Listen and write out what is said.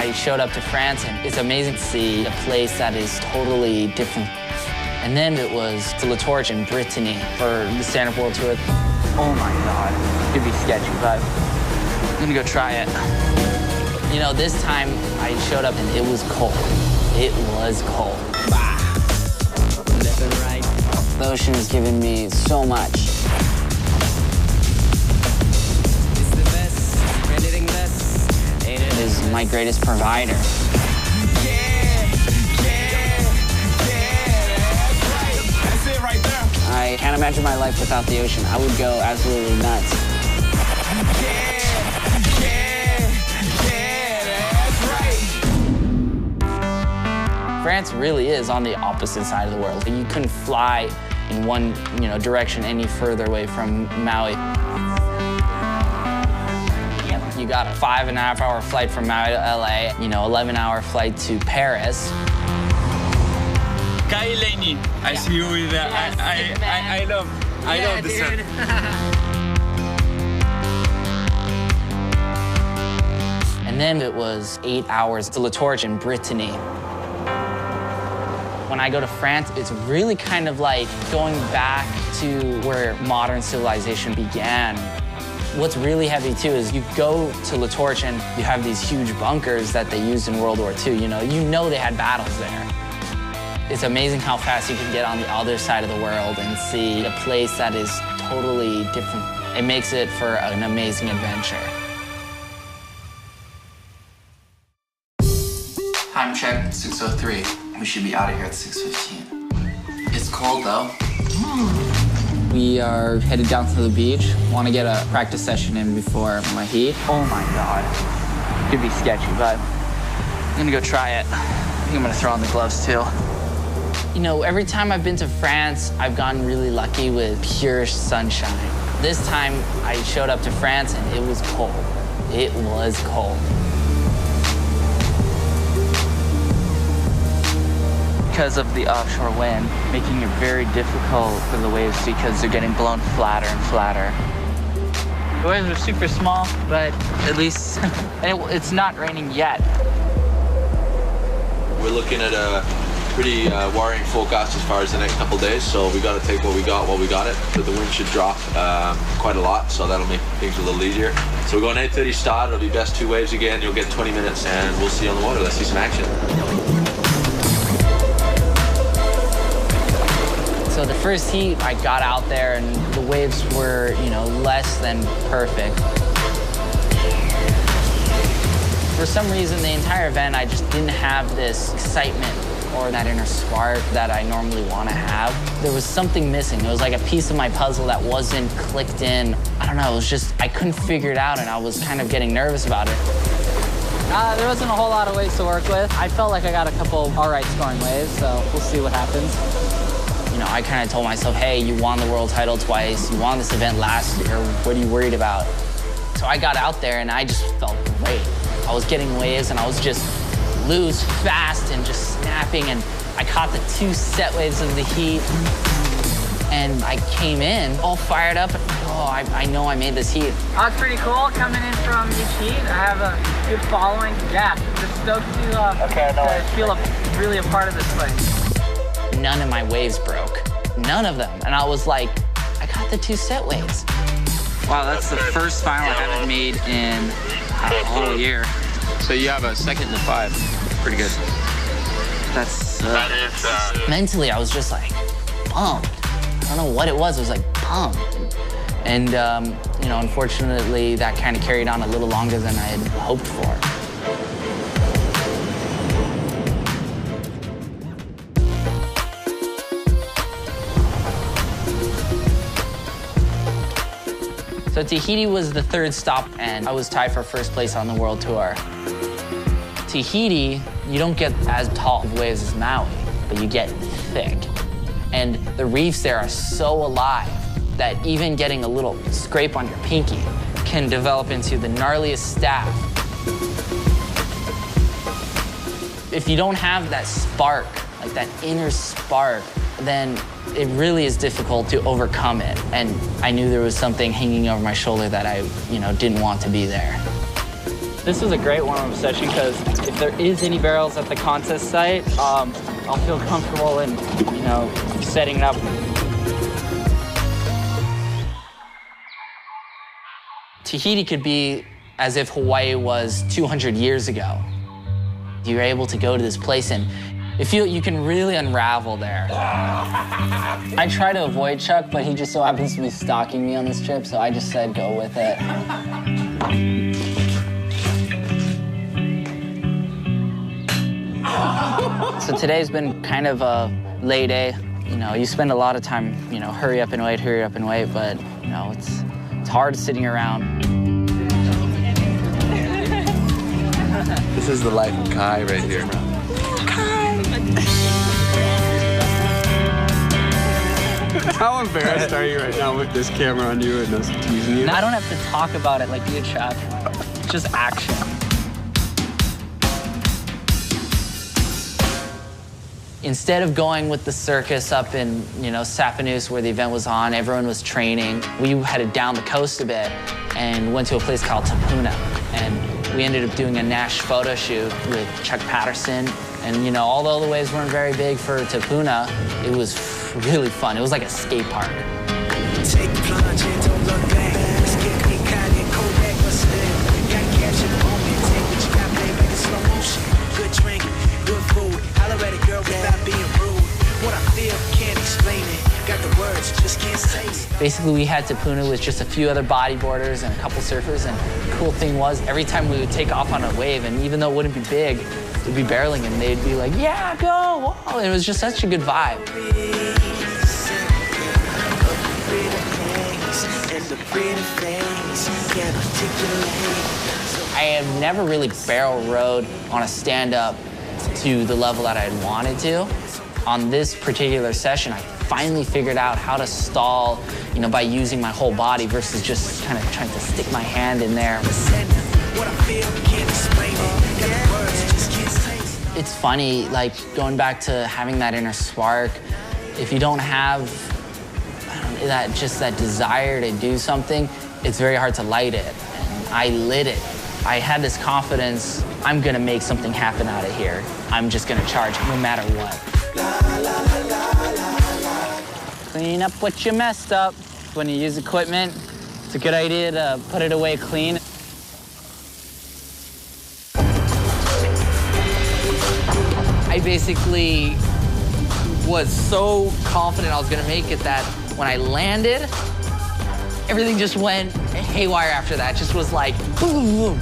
I showed up to France, and it's amazing to see a place that is totally different. And then it was to La Torche in Brittany for the Stand Up World Tour. Oh my God, it's gonna be sketchy, but I'm gonna go try it. You know, this time I showed up and it was cold. It was cold. Bah. Left and right. The ocean has given me so much. It's the best, anything less. It is my greatest provider. That's it right there. I can't imagine my life without the ocean. I would go absolutely nuts. France really is on the opposite side of the world. You couldn't fly in one, direction any further away from Maui. You got a 5.5-hour flight from Maui to LA, 11-hour flight to Paris. Kai Laney, I see you with that. I love this one. And then it was 8 hours to La Torche in Brittany. When I go to France, it's really kind of like going back to where modern civilization began. What's really heavy, too, is you go to La Torche and you have these huge bunkers that they used in World War II. You know they had battles there. It's amazing how fast you can get on the other side of the world and see a place that is totally different. It makes it for an amazing adventure. Time check, 6:03. We should be out of here at 6:15. It's cold though. We are headed down to the beach. Want to get a practice session in before my heat. Oh my God. Could be sketchy, but I'm gonna go try it. I think I'm gonna throw on the gloves too. Every time I've been to France, I've gotten really lucky with pure sunshine. This time I showed up to France and it was cold. It was cold. Because of the offshore wind, making it very difficult for the waves because they're getting blown flatter and flatter. The waves are super small, but at least it's not raining yet. We're looking at a pretty worrying forecast as far as the next couple days, so we got to take what we got while we got it. But the wind should drop quite a lot, so that'll make things a little easier. So we're going 8:30 start. It'll be best 2 waves again. You'll get 20 minutes, and we'll see you on the water. Let's see some action. So the first heat, I got out there and the waves were, less than perfect. For some reason, the entire event, I just didn't have this excitement or that inner spark that I normally want to have. There was something missing. It was like a piece of my puzzle that wasn't clicked in. I don't know, it was just, I couldn't figure it out and I was kind of getting nervous about it. There wasn't a whole lot of waves to work with. I felt like I got a couple all right scoring waves, so we'll see what happens. I kind of told myself, hey, you won the world title twice. You won this event last year. What are you worried about? So I got out there and I just felt great. I was getting waves and I was just loose, fast, and just snapping. And I caught the 2 set waves of the heat. And I came in all fired up. I know I made this heat. Oh, it's pretty cool coming in from each heat. I have a good following. Yeah, just stoked to feel really a part of this place. None of my waves broke. None of them. And I was like, I got the 2 set waves. Wow, that's the first final I haven't made in a whole year. So you have a 2nd and 5. Pretty good. That's mentally, I was just like pumped. I don't know what it was. It was like pumped. And, unfortunately, that kind of carried on a little longer than I had hoped for. So Tahiti was the 3rd stop, and I was tied for 1st place on the world tour. Tahiti, you don't get as tall of waves as Maui, but you get thick. And the reefs there are so alive that even getting a little scrape on your pinky can develop into the gnarliest staff. If you don't have that spark, like that inner spark, then it really is difficult to overcome it. And I knew there was something hanging over my shoulder that I, didn't want to be there. This was a great warm-up session because if there is any barrels at the contest site, I'll feel comfortable in, you know, setting it up. Tahiti could be as if Hawaii was 200 years ago. You're able to go to this place and you can really unravel there. I try to avoid Chuck, but he just so happens to be stalking me on this trip, so I just said go with it. So today's been kind of a lay day. You know, you spend a lot of time, you know, hurry up and wait, but, you know, it's hard sitting around. This is the life of Kai right here. How embarrassed are you right now with this camera on you and us teasing you? I don't have to talk about it like you, Chuck. It's just action. Instead of going with the circus up in, you know, Sapanus where the event was on, everyone was training, we headed down the coast a bit and went to a place called Tapuna. And we ended up doing a Nash photo shoot with Chuck Patterson. And, you know, although the waves weren't very big for Tapuna, it was really fun. It was like a skate park. Take the plunge and don't look back. Let's get me kind and Kodak, but still, gotta capture the moment. Take what you got, play back in slow motion. Good drink, good food. Holler at a girl without being rude. What I feel, can't explain it. Got the words, just can't say it. Basically, we had Tapuna with just a few other bodyboarders and a couple surfers, and the cool thing was every time we would take off on a wave, and even though it wouldn't be big, we'd be barreling, and they'd be like, yeah, go! Oh, it was just such a good vibe. I have never really barrel rode on a stand-up to the level that I had wanted to. On this particular session, I finally figured out how to stall, you know, by using my whole body versus just kind of trying to stick my hand in there. It's funny, like, going back to having that inner spark, if you don't have that desire to do something, it's very hard to light it. And I lit it. I had this confidence, I'm gonna make something happen out of here. I'm just gonna charge no matter what. Clean up what you messed up. When you use equipment, it's a good idea to put it away clean. I basically was so confident I was gonna make it that when I landed, everything just went haywire after that. Just was like, boom, boom, boom.